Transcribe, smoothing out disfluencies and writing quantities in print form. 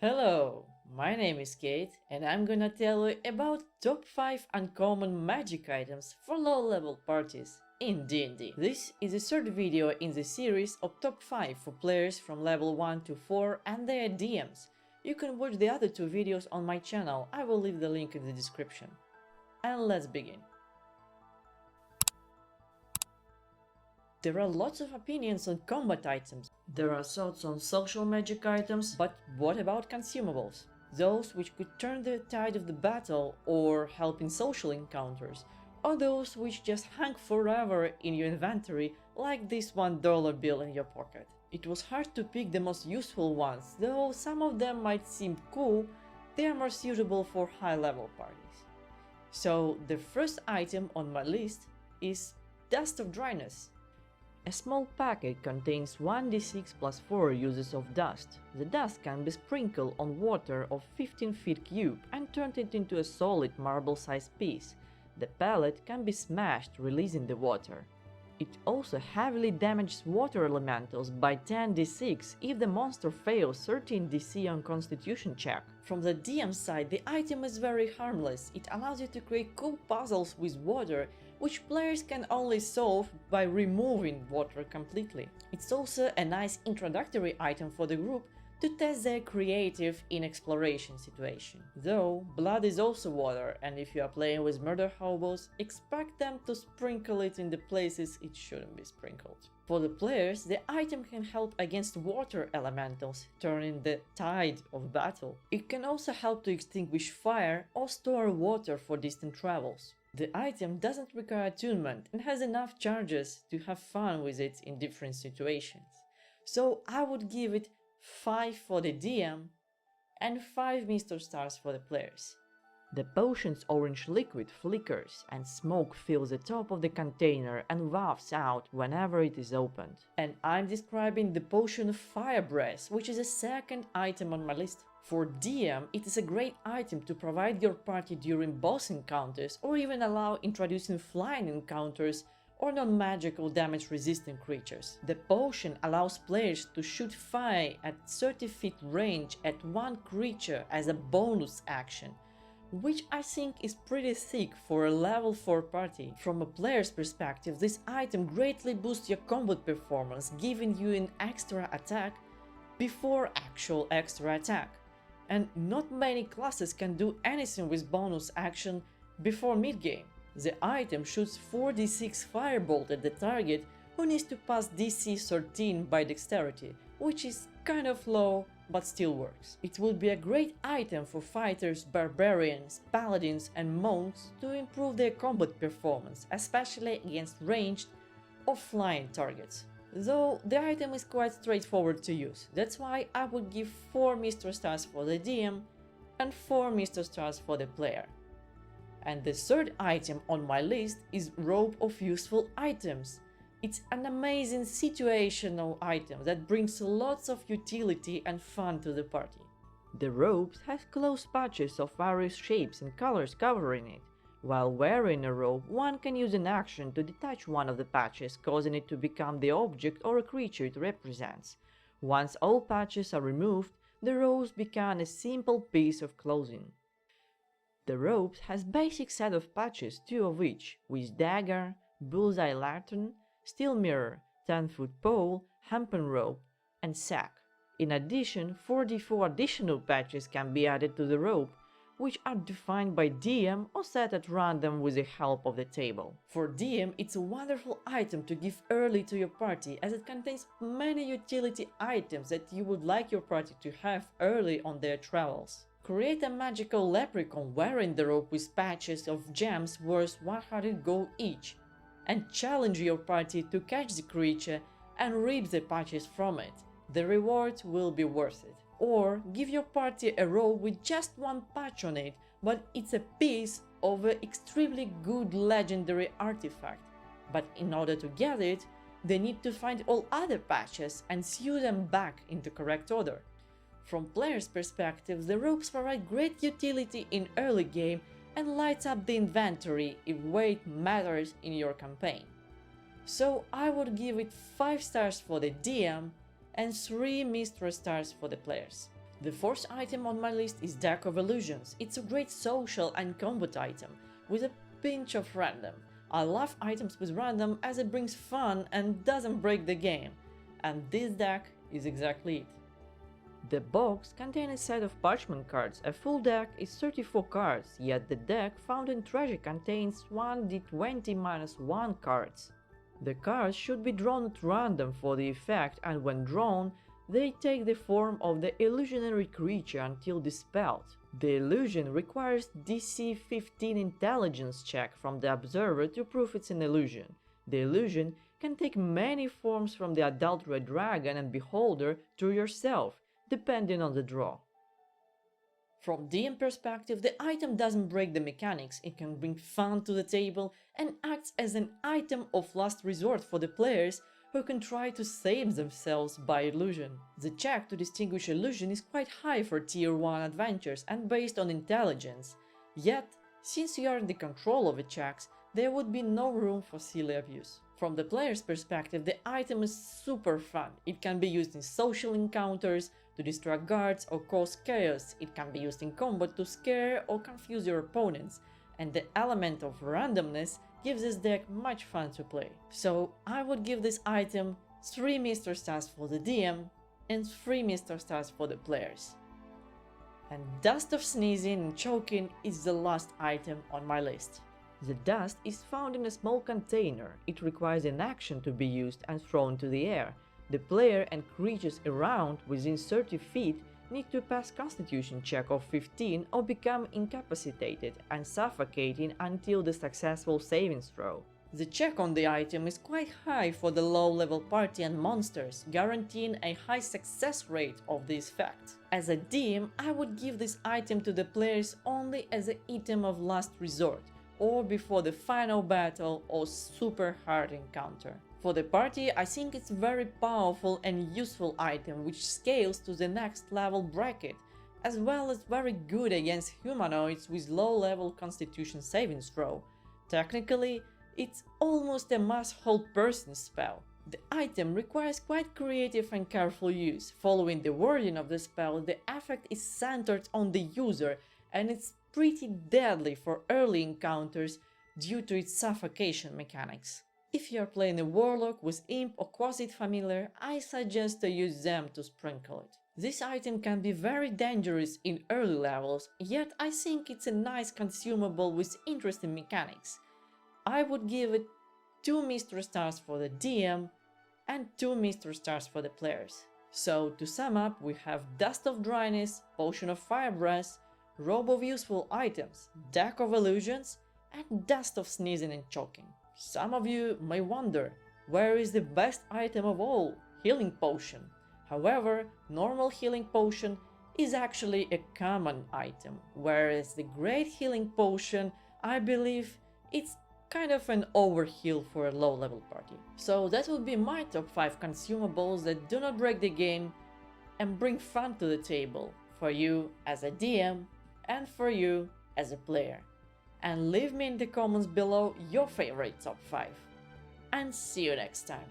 Hello, my name is Kate and I'm gonna tell you about top 5 uncommon magic items for low level parties in D&D. This is the third video in the series of top 5 for players from level 1 to 4 and their DMs. You can watch the other two videos on my channel, I will leave the link in the description. And let's begin. There are lots of opinions on combat items. There are thoughts on social magic items, but what about consumables? Those which could turn the tide of the battle or help in social encounters, or those which just hang forever in your inventory like this $1 bill in your pocket. It was hard to pick the most useful ones, though some of them might seem cool, they are more suitable for high-level parties. So the first item on my list is Dust of Dryness. A small packet contains 1d6 plus 4 uses of dust. The dust can be sprinkled on water of 15 feet cube and turned it into a solid marble-sized piece. The pellet can be smashed, releasing the water. It also heavily damages water elementals by 10d6 if the monster fails 13 DC on Constitution check. From the DM side, the item is very harmless. It allows you to create cool puzzles with water, which players can only solve by removing water completely. It's also a nice introductory item for the group to test their creative in exploration situation. Though, blood is also water, and if you are playing with murder hobos, expect them to sprinkle it in the places it shouldn't be sprinkled. For the players, the item can help against water elementals, turning the tide of battle. It can also help to extinguish fire or store water for distant travels. The item doesn't require attunement and has enough charges to have fun with it in different situations. So I would give it 5 for the DM and 5 Mr. Stars for the players. The potion's orange liquid flickers and smoke fills the top of the container and wafts out whenever it is opened. And I'm describing the potion Fire Breath, which is a second item on my list. For DM, it is a great item to provide your party during boss encounters or even allow introducing flying encounters or non-magical damage-resistant creatures. The potion allows players to shoot fire at 30 feet range at one creature as a bonus action, which I think is pretty thick for a level 4 party. From a player's perspective, this item greatly boosts your combat performance, giving you an extra attack before actual extra attack. And not many classes can do anything with bonus action before mid-game. The item shoots 4d6 firebolt at the target, who needs to pass DC 13 by dexterity, which is kind of low but still works. It would be a great item for fighters, barbarians, paladins and monks to improve their combat performance, especially against ranged or flying targets. Though the item is quite straightforward to use, that's why I would give 4 Mr. Stars for the DM and 4 Mr. Stars for the player. And the third item on my list is Robe of Useful Items. It's an amazing situational item that brings lots of utility and fun to the party. The robes have close patches of various shapes and colors covering it. While wearing a robe, one can use an action to detach one of the patches, causing it to become the object or a creature it represents. Once all patches are removed, the robes become a simple piece of clothing. The robe has basic set of patches, 2 of which, with dagger, bullseye lantern, steel mirror, 10-foot pole, hempen rope, and sack. In addition, 44 additional patches can be added to the robe, which are defined by DM or set at random with the help of the table. For DM, it's a wonderful item to give early to your party, as it contains many utility items that you would like your party to have early on their travels. Create a magical leprechaun wearing the robe with patches of gems worth 100 gold each, and challenge your party to catch the creature and rip the patches from it. The reward will be worth it. Or give your party a robe with just one patch on it, but it's a piece of an extremely good legendary artifact. But in order to get it, they need to find all other patches and sew them back into correct order. From players' perspective, the robes provide great utility in early game and lights up the inventory if weight matters in your campaign. So I would give it 5 stars for the DM and 3 Mr. Stars for the players. The fourth item on my list is Deck of Illusions. It's a great social and combat item, with a pinch of random. I love items with random as it brings fun and doesn't break the game, and this deck is exactly it. The box contains a set of parchment cards. A full deck is 34 cards, yet the deck found in treasure contains 1d20-1 cards. The cards should be drawn at random for the effect, and when drawn, they take the form of the illusionary creature until dispelled. The illusion requires DC 15 intelligence check from the observer to prove it's an illusion. The illusion can take many forms, from the adulterate dragon and beholder to yourself, depending on the draw. From DM perspective, the item doesn't break the mechanics. It can bring fun to the table and acts as an item of last resort for the players who can try to save themselves by illusion. The check to distinguish illusion is quite high for tier 1 adventures and based on intelligence. Yet, since you are in the control of the checks, there would be no room for silly abuse. From the player's perspective, the item is super fun. It can be used in social encounters to distract guards or cause chaos. It can be used in combat to scare or confuse your opponents, and the element of randomness gives this deck much fun to play. So I would give this item 3 Mr. Stars for the DM and 3 Mr. Stars for the players. And Dust of Sneezing and Choking is the last item on my list. The dust is found in a small container. It requires an action to be used and thrown to the air. The player and creatures around within 30 feet need to pass Constitution check of 15 or become incapacitated and suffocating until the successful saving throw. The check on the item is quite high for the low-level party and monsters, guaranteeing a high success rate of this effect. As a DM, I would give this item to the players only as an item of last resort, or before the final battle or super hard encounter. For the party, I think it's a very powerful and useful item which scales to the next level bracket, as well as very good against humanoids with low-level Constitution saving throw. Technically, it's almost a must-hold person spell. The item requires quite creative and careful use. Following the wording of the spell, the effect is centered on the user, and it's pretty deadly for early encounters due to its suffocation mechanics. If you are playing a warlock with imp or quasi-familiar, I suggest to use them to sprinkle it. This item can be very dangerous in early levels, yet I think it's a nice consumable with interesting mechanics. I would give it 2 Mr. Stars for the DM and 2 Mr. Stars for the players. So to sum up, we have Dust of Dryness, Potion of Fire Breath, Robe of Useful Items, Deck of Illusions, and Dust of Sneezing and Choking. Some of you may wonder, where is the best item of all? Healing Potion. However, normal Healing Potion is actually a common item, whereas the Great Healing Potion, I believe, it's kind of an overkill for a low-level party. So that would be my top 5 consumables that do not break the game and bring fun to the table, for you as a DM and for you as a player. And leave me in the comments below your favorite top 5. And see you next time.